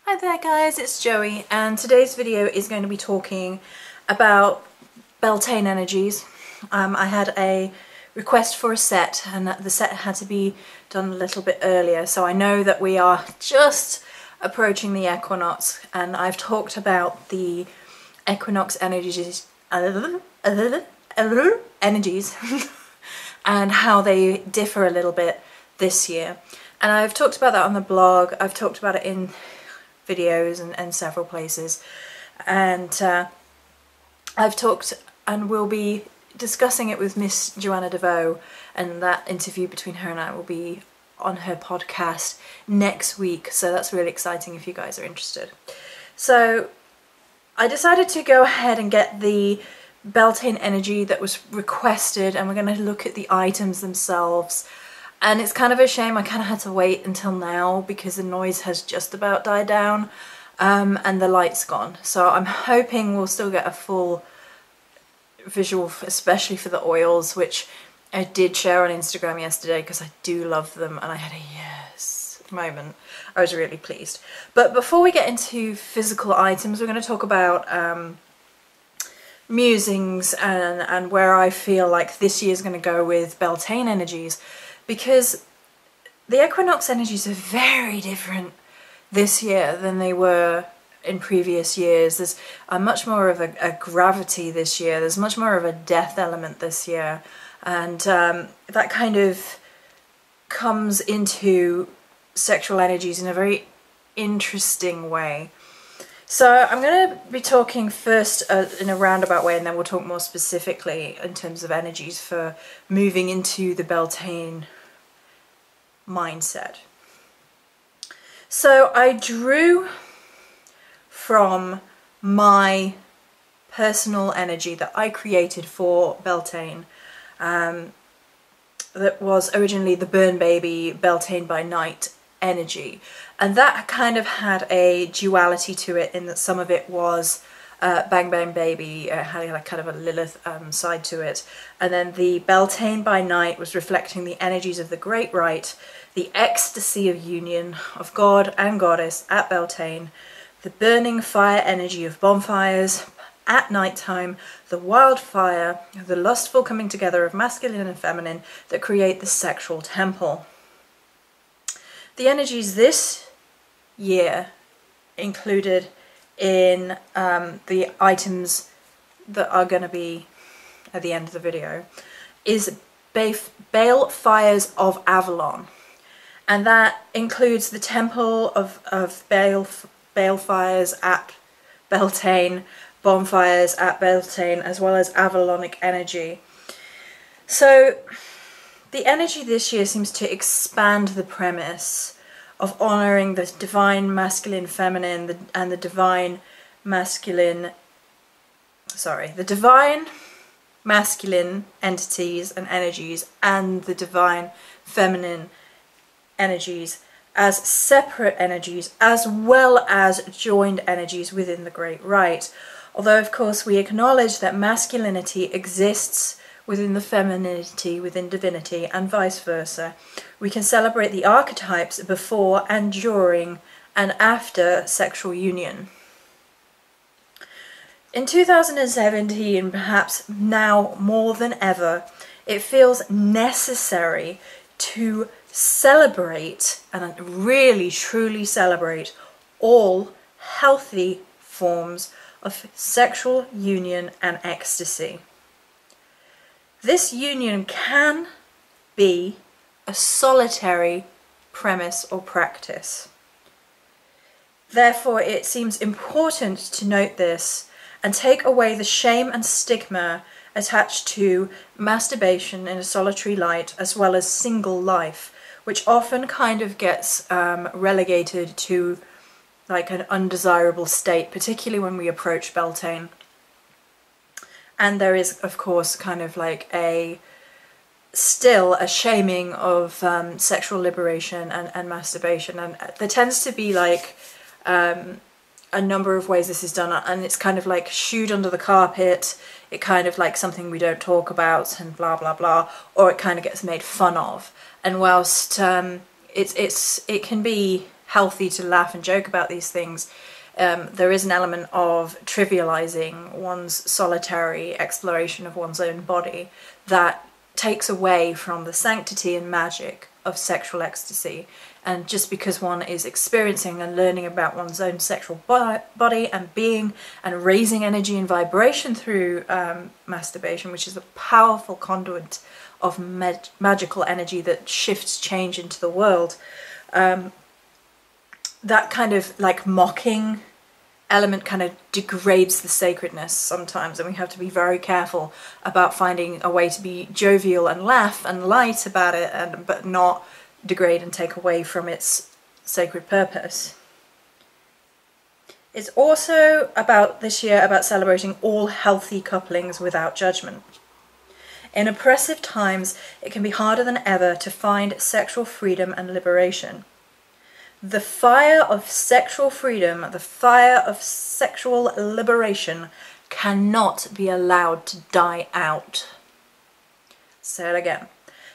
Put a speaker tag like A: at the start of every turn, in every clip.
A: Hi there guys, it's Joey, and today's video is going to be talking about Beltane energies. I had a request for a set, and the set had to be done a little bit earlier, so I know that we are just approaching the equinox, and I've talked about the equinox energies and how they differ a little bit this year. And I've talked about that on the blog, I've talked about it in videos and several places, and I've talked and will be discussing it with Miss Joanna DeVoe, and that interview between her and I will be on her podcast next week, so that's really exciting if you guys are interested. So I decided to go ahead and get the Beltane energy that was requested, and we're going to look at the items themselves. And it's kind of a shame I kind of had to wait until now because the noise has just about died down and the light's gone. So I'm hoping we'll still get a full visual, especially for the oils, which I did share on Instagram yesterday because I do love them, and I had a yes moment. I was really pleased. But before we get into physical items, we're going to talk about musings and where I feel like this year's going to go with Beltane energies. Because the equinox energies are very different this year than they were in previous years. There's much more of a gravity this year. There's much more of a death element this year. And that kind of comes into sexual energies in a very interesting way. So I'm going to be talking first in a roundabout way, and then we'll talk more specifically in terms of energies for moving into the Beltane mindset. So I drew from my personal energy that I created for Beltane, that was originally the Burn Baby Beltane by Night energy, and that kind of had a duality to it in that some of it was Bang Bang Baby, had like kind of a Lilith side to it, and then the Beltane by Night was reflecting the energies of the Great Rite, the ecstasy of union of God and Goddess at Beltane, the burning fire energy of bonfires at nighttime, the wildfire, the lustful coming together of masculine and feminine that create the sexual temple. The energies this year included in the items that are going to be at the end of the video is Balefires of Avalon, and that includes the temple of Balefires at Beltane, bonfires at Beltane, as well as Avalonic energy. So the energy this year seems to expand the premise of honouring the divine masculine feminine and the divine masculine, the divine masculine entities and energies and the divine feminine energies as separate energies as well as joined energies within the Great Rite. Although of course we acknowledge that masculinity exists within the femininity within divinity and vice versa, we can celebrate the archetypes before and during and after sexual union. In 2017, perhaps now more than ever, it feels necessary to celebrate, and really truly celebrate, all healthy forms of sexual union and ecstasy. This union can be a solitary premise or practice. Therefore, it seems important to note this and take away the shame and stigma attached to masturbation in a solitary light as well as single life, which often kind of gets relegated to like an undesirable state, particularly when we approach Beltane. And there is, of course, kind of like still a shaming of sexual liberation and masturbation, and there tends to be like a number of ways this is done, and it's kind of like shooed under the carpet, it kind of like something we don't talk about and blah blah blah, or it kind of gets made fun of. And whilst it can be healthy to laugh and joke about these things, there is an element of trivializing one's solitary exploration of one's own body that takes away from the sanctity and magic of sexual ecstasy. And just because one is experiencing and learning about one's own sexual body and being and raising energy and vibration through masturbation, which is a powerful conduit of magical energy that shifts change into the world, that kind of like mocking element kind of degrades the sacredness sometimes, and we have to be very careful about finding a way to be jovial and laugh and light about it, but not degrade and take away from its sacred purpose. It's also about this year about celebrating all healthy couplings without judgment. In oppressive times, it can be harder than ever to find sexual freedom and liberation. The fire of sexual freedom, the fire of sexual liberation cannot be allowed to die out. Say it again.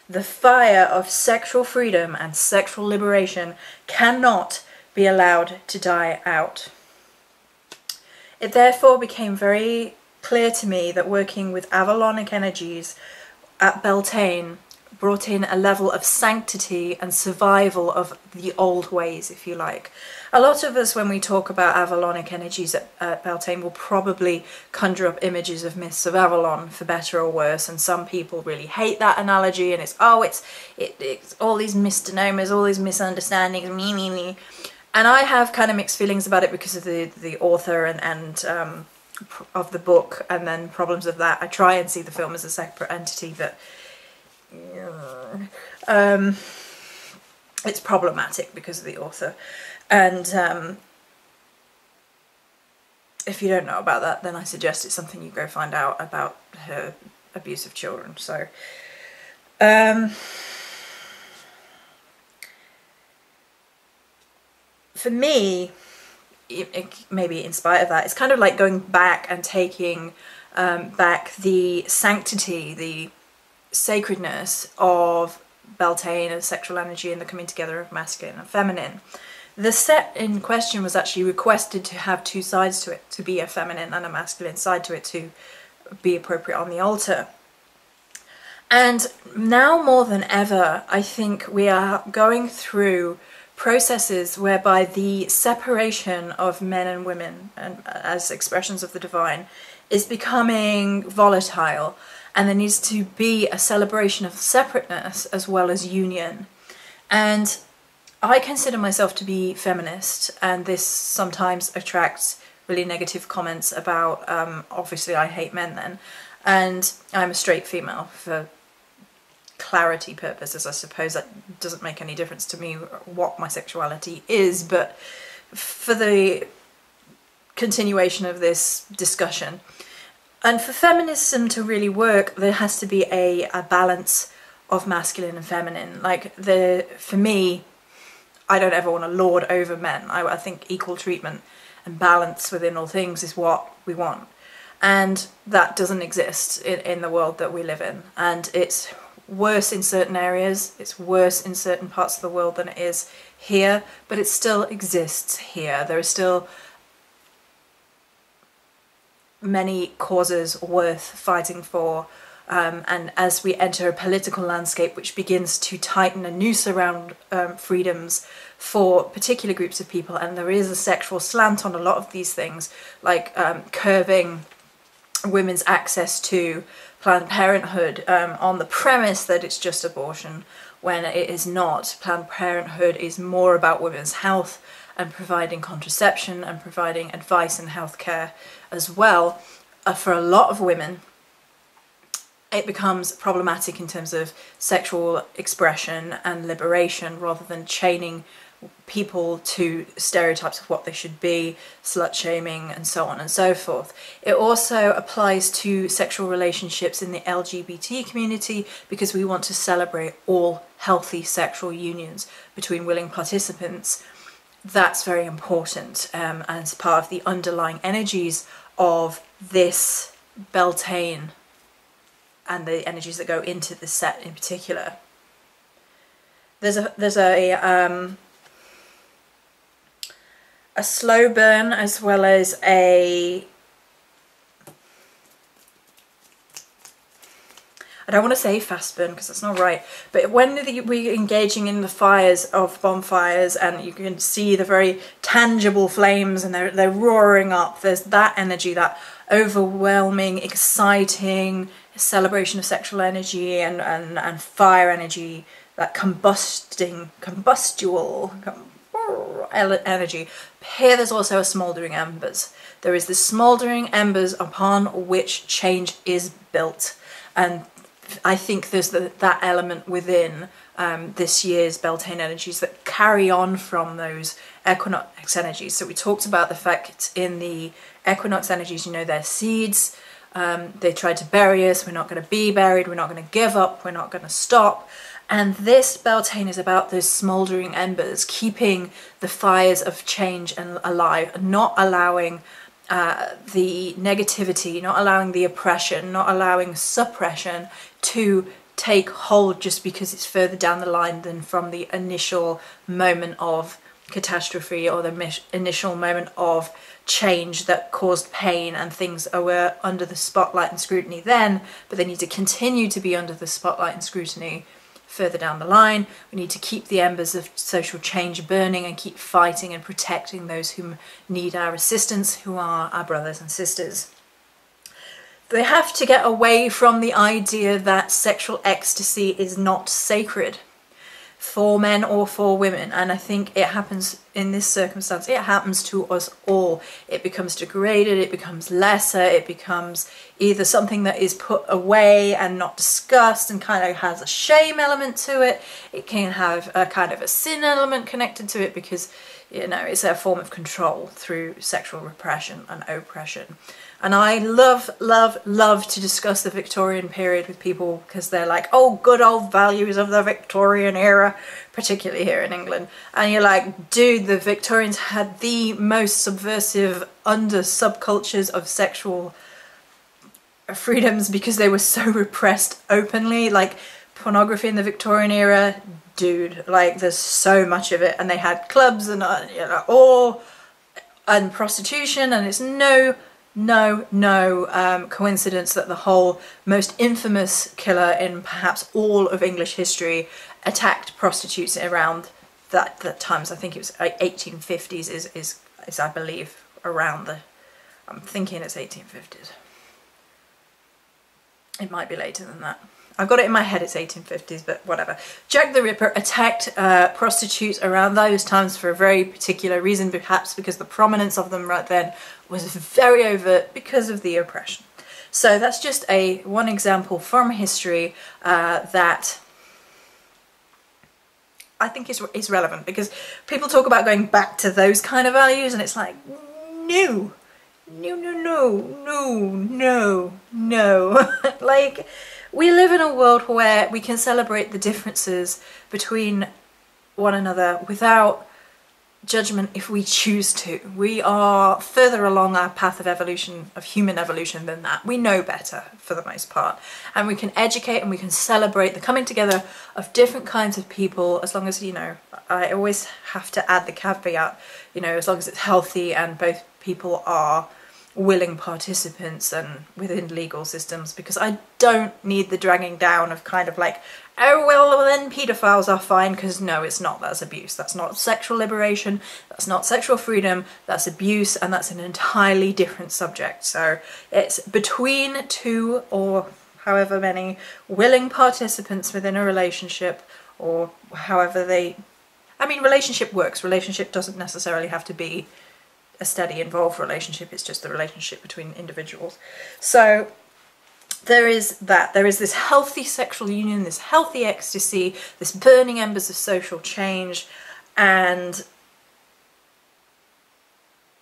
A: The fire of sexual freedom and sexual liberation cannot be allowed to die out. It therefore became very clear to me that working with Avalonic energies at Beltane brought in a level of sanctity and survival of the old ways, if you like. A lot of us, when we talk about Avalonic energies at Beltane, will probably conjure up images of myths of Avalon, for better or worse, and some people really hate that analogy, and it's all these misnomers, all these misunderstandings, me. And I have kind of mixed feelings about it because of the author and of the book, and then problems of that. I try and see the film as a separate entity, but it's problematic because of the author. And if you don't know about that, then I suggest it's something you go find out about her abuse of children. So for me, maybe in spite of that, it's kind of like going back and taking back the sanctity, the sacredness of Beltane and sexual energy and the coming together of masculine and feminine. The set in question was actually requested to have two sides to it, to be a feminine and a masculine side to it, to be appropriate on the altar. And now more than ever, I think we are going through processes whereby the separation of men and women and as expressions of the divine is becoming volatile, and there needs to be a celebration of separateness as well as union. And I consider myself to be feminist, and this sometimes attracts really negative comments about, obviously I hate men then, and I'm a straight female for clarity purposes. I suppose that doesn't make any difference to me what my sexuality is, but for the continuation of this discussion, and for feminism to really work, there has to be a balance of masculine and feminine. Like, for me, I don't ever want to lord over men. I think equal treatment and balance within all things is what we want. And that doesn't exist in the world that we live in. And it's worse in certain areas, it's worse in certain parts of the world than it is here, but it still exists here. There are still many causes worth fighting for. And as we enter a political landscape which begins to tighten a noose around freedoms for particular groups of people, and there is a sexual slant on a lot of these things, like curbing women's access to Planned Parenthood on the premise that it's just abortion, when it is not. Planned Parenthood is more about women's health and providing contraception and providing advice and healthcare as well. For a lot of women, it becomes problematic in terms of sexual expression and liberation, rather than chaining people to stereotypes of what they should be, slut shaming and so on and so forth. It also applies to sexual relationships in the LGBT community, because we want to celebrate all healthy sexual unions between willing participants. That's very important, and it's part of the underlying energies of this Beltane and the energies that go into the set in particular. There's a a slow burn as well as a, I don't want to say fast burn because that's not right, but when we're engaging in the fires of bonfires and you can see the very tangible flames and they're roaring up, there's that energy, that overwhelming, exciting celebration of sexual energy and fire energy, that combustual energy. Here there's also a smouldering embers. There is the smouldering embers upon which change is built, and I think there's that element within this year's Beltane energies that carry on from those equinox energies. So we talked about the fact in the equinox energies, you know, they're seeds. They tried to bury us. We're not going to be buried. We're not going to give up. We're not going to stop. And this Beltane is about those smouldering embers, keeping the fires of change and alive, not allowing the negativity, not allowing the oppression, not allowing suppression to take hold just because it's further down the line than from the initial moment of catastrophe or the initial moment of change that caused pain, and things were under the spotlight and scrutiny then, but they need to continue to be under the spotlight and scrutiny further down the line. We need to keep the embers of social change burning and keep fighting and protecting those who need our assistance, who are our brothers and sisters. They have to get away from the idea that sexual ecstasy is not sacred for men or for women, and I think it happens in this circumstance. It happens to us all. It becomes degraded, it becomes lesser, it becomes either something that is put away and not discussed and kind of has a shame element to it. It can have a kind of a sin element connected to it because, you know, it's a form of control through sexual repression and oppression. And I love, love, love to discuss the Victorian period with people because they're like, oh, good old values of the Victorian era, particularly here in England. And you're like, dude, the Victorians had the most subversive subcultures of sexual freedoms because they were so repressed openly. Like pornography in the Victorian era, dude, like there's so much of it. And they had clubs and and prostitution, and it's no coincidence that the whole most infamous killer in perhaps all of English history attacked prostitutes around that times. I think it was 1850s is I believe around the, I'm thinking it's 1850s. It might be later than that. I've got it in my head it's 1850s, but whatever. Jack the Ripper attacked prostitutes around those times for a very particular reason, perhaps because the prominence of them right then was very overt because of the oppression. So that's just one example from history that I think is relevant, because people talk about going back to those kind of values and it's like, no. Like, we live in a world where we can celebrate the differences between one another without judgment if we choose to. We are further along our path of evolution, of human evolution, than that. We know better for the most part, and we can educate and we can celebrate the coming together of different kinds of people, as long as, you know, I always have to add the caveat, you know, as long as it's healthy and both people are willing participants and within legal systems, because I don't need the dragging down of kind of like, oh well then paedophiles are fine, because no, it's not. That's abuse. That's not sexual liberation, that's not sexual freedom, that's abuse, and that's an entirely different subject. So it's between two or however many willing participants within a relationship, or however they, I mean, relationship works. Relationship doesn't necessarily have to be a steady involved relationship, it's just the relationship between individuals. So there is that, there is this healthy sexual union, this healthy ecstasy, this burning embers of social change, and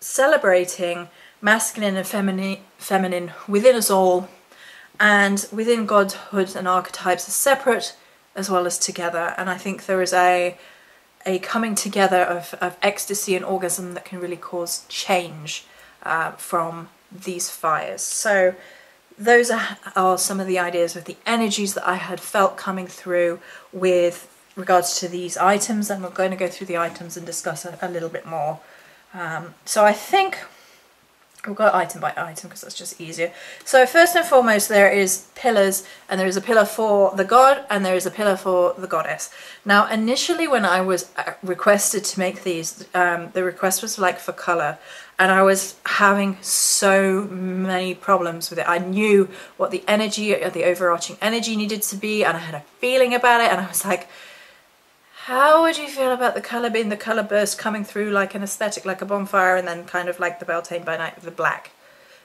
A: celebrating masculine and feminine within us all, and within godhood and archetypes as separate as well as together. And I think there is a coming together of ecstasy and orgasm that can really cause change from these fires. So those are some of the ideas of the energies that I had felt coming through with regards to these items, and we're going to go through the items and discuss a little bit more So I think we'll go item by item because that's just easier. So first and foremost, there is pillars, and there is a pillar for the god and there is a pillar for the goddess. Now initially when I was requested to make these, the request was like for color, and I was having so many problems with it. I knew what the energy, the overarching energy needed to be, and I had a feeling about it, and I was like, how would you feel about the colour being the colour burst coming through like an aesthetic, like a bonfire, and then kind of like the Beltane by night with the black?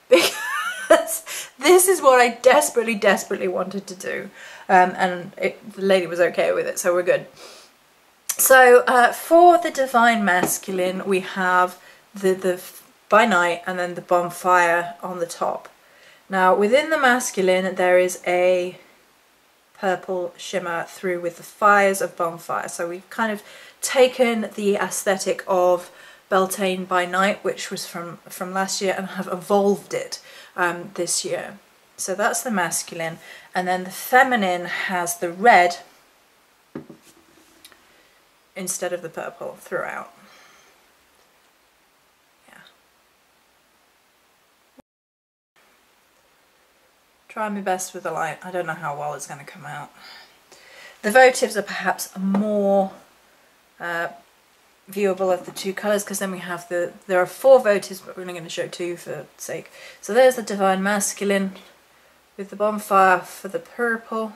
A: Because this is what I desperately, desperately wanted to do. And the lady was okay with it, so we're good. So for the Divine Masculine, we have the by night and then the bonfire on the top. Now within the masculine, there is a purple shimmer through with the fires of bonfire. So we've kind of taken the aesthetic of Beltane by night, which was from last year, and have evolved it this year. So that's the masculine, and then the feminine has the red instead of the purple throughout. Yeah. Try my best with the light. I don't know how well it's going to come out. The votives are perhaps more viewable of the two colours, because then we have there are 4 votives, but we're only going to show 2 for sake. So there's the Divine Masculine with the bonfire for the purple,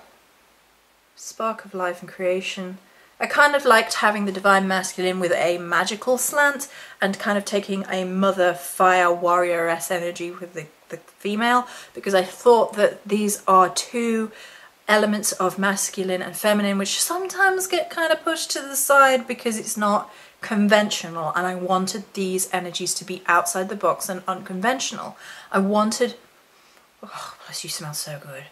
A: spark of life and creation. I kind of liked having the Divine Masculine with a magical slant and kind of taking a mother fire warrioress energy with the female, because I thought that these are 2 elements of masculine and feminine which sometimes get kind of pushed to the side because it's not conventional, and I wanted these energies to be outside the box and unconventional. I wanted, oh bless you, smell so good.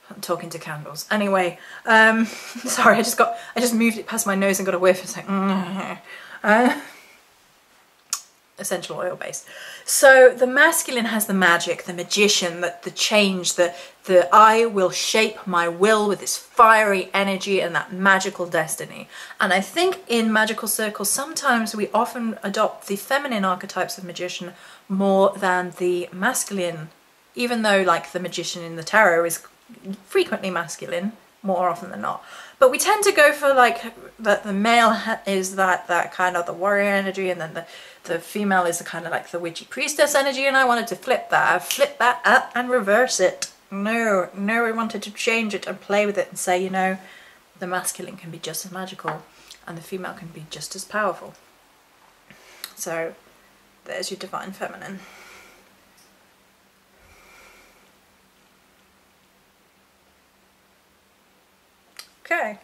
A: I'm talking to candles. Anyway, sorry, I just moved it past my nose and got a whiff. It's like, essential oil base. So the masculine has the magic, the magician, the change, the I will shape my will with this fiery energy and that magical destiny. And I think in magical circles sometimes we often adopt the feminine archetypes of magician more than the masculine, even though like the magician in the tarot is frequently masculine more often than not. But we tend to go for like that the male is that kind of the warrior energy, and then the female is the kind of like the witchy priestess energy, and I wanted to flip that up and reverse it. No, I wanted to change it and play with it and say, you know, the masculine can be just as magical and the female can be just as powerful. So there's your Divine Feminine. Okay.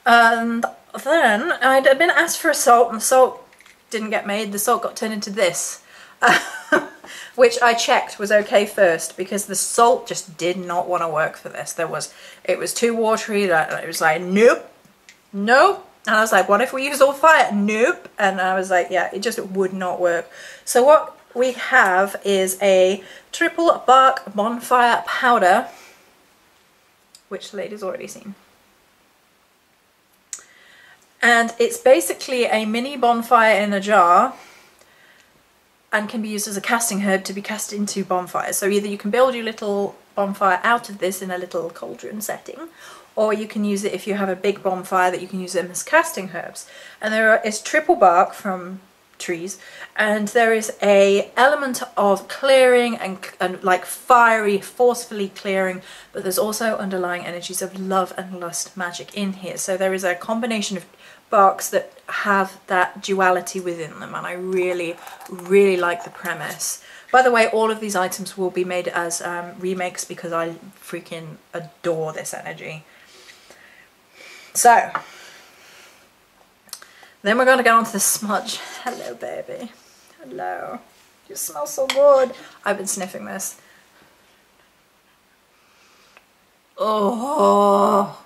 A: And then I'd been asked for a salt, and the salt didn't get made. The salt got turned into this, which I checked was okay first, because the salt just did not want to work for this. It was too watery. It was like, nope, nope. And I was like, what if we use all fire? Nope. And I was like, yeah, it just would not work. So what we have is a triple bark bonfire powder, which the lady's already seen. And it's basically a mini bonfire in a jar and can be used as a casting herb to be cast into bonfires. So either you can build your little bonfire out of this in a little cauldron setting, or you can use it if you have a big bonfire that you can use them as casting herbs. And it's triple bark from trees, and there is a element of clearing and like fiery, forcefully clearing, but there's also underlying energies of love and lust magic in here. So there is a combination of barks that have that duality within them, and I really, really like the premise. By the way, all of these items will be made as remakes because I freaking adore this energy. So then we're going to go on to the smudge. Hello, baby. Hello. You smell so good. I've been sniffing this. Oh.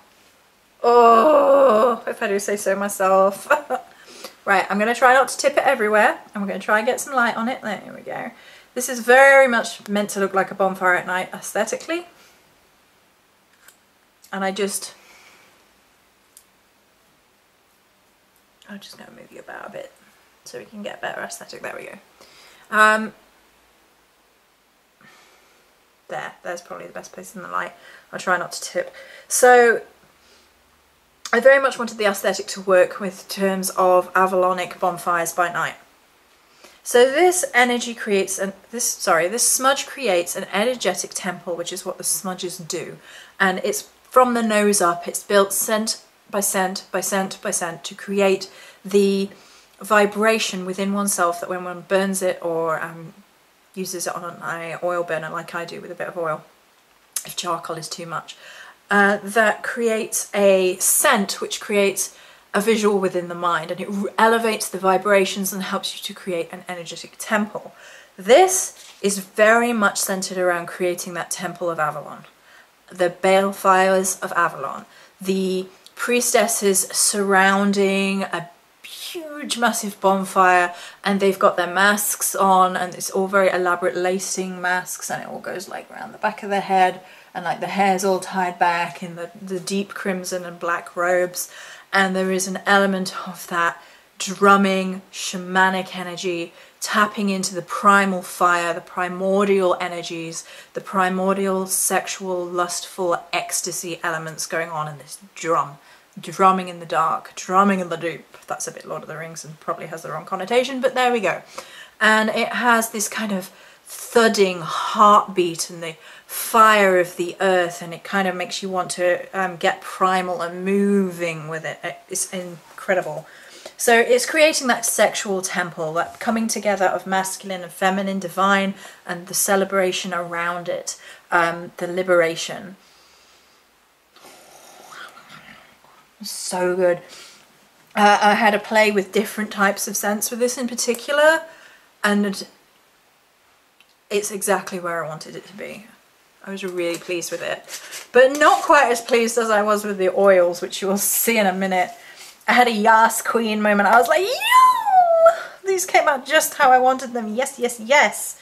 A: Oh, if I do say so myself. Right, I'm going to try not to tip it everywhere. I'm going to try and get some light on it. There we go. This is very much meant to look like a bonfire at night aesthetically. And I'm just going to move you about a bit. so we can get a better aesthetic. There we go. There's probably the best place in the light. I'll try not to tip. So I very much wanted the aesthetic to work with terms of Avalonic bonfires by night. So this energy creates this smudge creates an energetic temple, which is what the smudges do, and it's from the nose up. It's built scent by scent by scent by scent to create the vibration within oneself that when one burns it or uses it on an oil burner like I do with a bit of oil, if charcoal is too much, that creates a scent which creates a visual within the mind, and it elevates the vibrations and helps you to create an energetic temple. This is very much centered around creating that temple of Avalon, the Balefires of Avalon, the priestesses surrounding a huge massive bonfire, and they've got their masks on, and it's all very elaborate lacing masks, and it all goes like around the back of their head, and like the hair's all tied back in the deep crimson and black robes. And there is an element of that drumming, shamanic energy, tapping into the primal fire, the primordial energies, the primordial sexual, lustful ecstasy elements going on in this drumming in the dark, drumming in the deep. That's a bit Lord of the Rings and probably has the wrong connotation, but there we go. And it has this kind of thudding heartbeat and the fire of the earth, and it kind of makes you want to get primal and moving with it. It's incredible. So it's creating that sexual temple, that coming together of masculine and feminine, divine, and the celebration around it, the liberation. So good. I had a play with different types of scents with this in particular, and it's exactly where I wanted it to be. I was really pleased with it, but not quite as pleased as I was with the oils, which you'll see in a minute. I had a Yas Queen moment. I was like, yo! These came out just how I wanted them. Yes, yes, yes.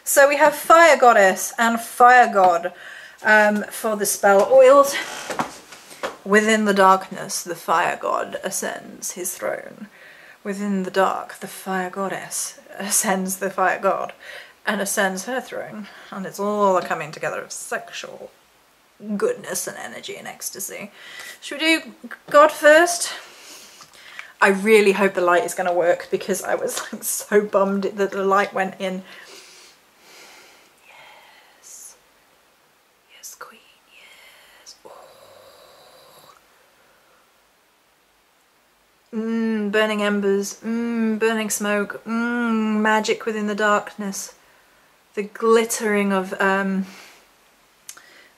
A: So we have Fire Goddess and Fire God for the spell oils. Within the darkness, the Fire God ascends his throne. Within the dark, the Fire Goddess ascends the Fire God and ascends her throne, and it's all a coming together of sexual goodness and energy and ecstasy. Should we do God first? I really hope the light is going to work, because I was like so bummed that the light went in. Yes. Yes, Queen, yes. Oh. Burning embers, burning smoke, magic within the darkness. The glittering of the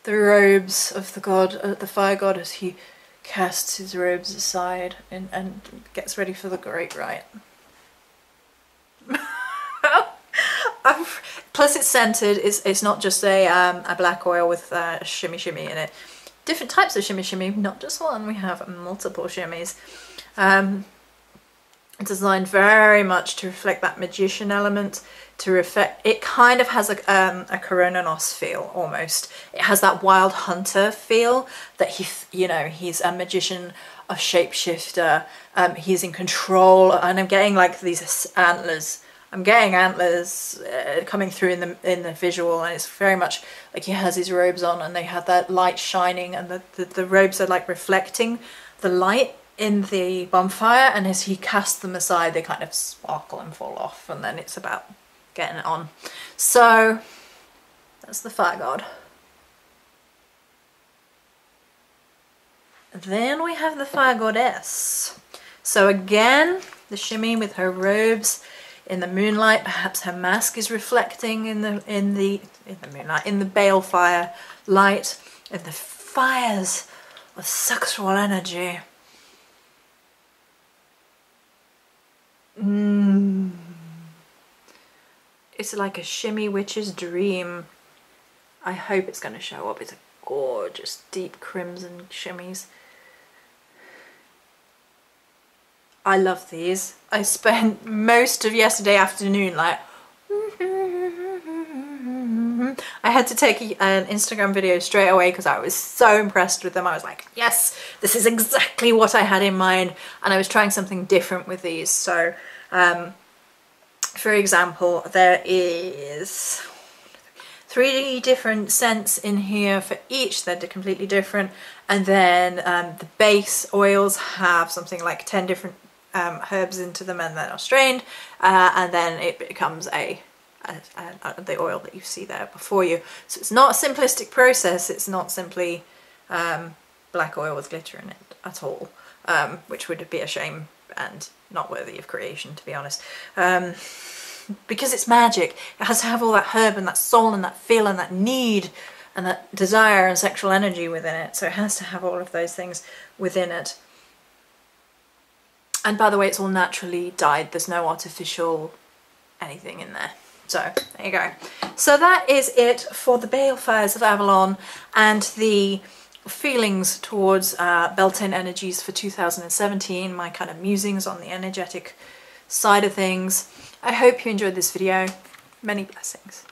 A: robes of the god, the fire god, as he casts his robes aside and gets ready for the great rite. Plus it's scented. It's not just a black oil with shimmy shimmy in it. Different types of shimmy shimmy, not just one. We have multiple shimmies. Designed very much to reflect that magician element, to reflect, it kind of has a Coronanos feel almost. It has that wild hunter feel, that he's a magician, a shapeshifter, he's in control, and I'm getting like these antlers. I'm getting antlers coming through in the visual, and it's very much like he has his robes on and they have that light shining, and the robes are like reflecting the light in the bonfire, and as he casts them aside they kind of sparkle and fall off, and then it's about getting it on. So that's the fire god. Then we have the fire goddess. So again, the shimmy with her robes in the moonlight. Perhaps her mask is reflecting in the moonlight, in the balefire light, in the fires of sexual energy. It's like a shimmy witch's dream. I hope it's going to show up. It's a gorgeous deep crimson shimmies. I love these. I spent most of yesterday afternoon like I had to take an Instagram video straight away because I was so impressed with them. I was like, yes, this is exactly what I had in mind, and I was trying something different with these. So For example, there is 3 different scents in here for each. They're completely different, and then the base oils have something like 10 different herbs into them, and then are strained, and then it becomes the oil that you see there before you. So it's not a simplistic process. It's not simply black oil with glitter in it at all, which would be a shame and not worthy of creation, to be honest. Because it's magic, it has to have all that herb and that soul and that feel and that need and that desire and sexual energy within it. So it has to have all of those things within it. And by the way, it's all naturally dyed. There's no artificial anything in there. So there you go. So that is it for the Balefires of Avalon and the feelings towards Beltane energies for 2017, my kind of musings on the energetic side of things. I hope you enjoyed this video. Many blessings.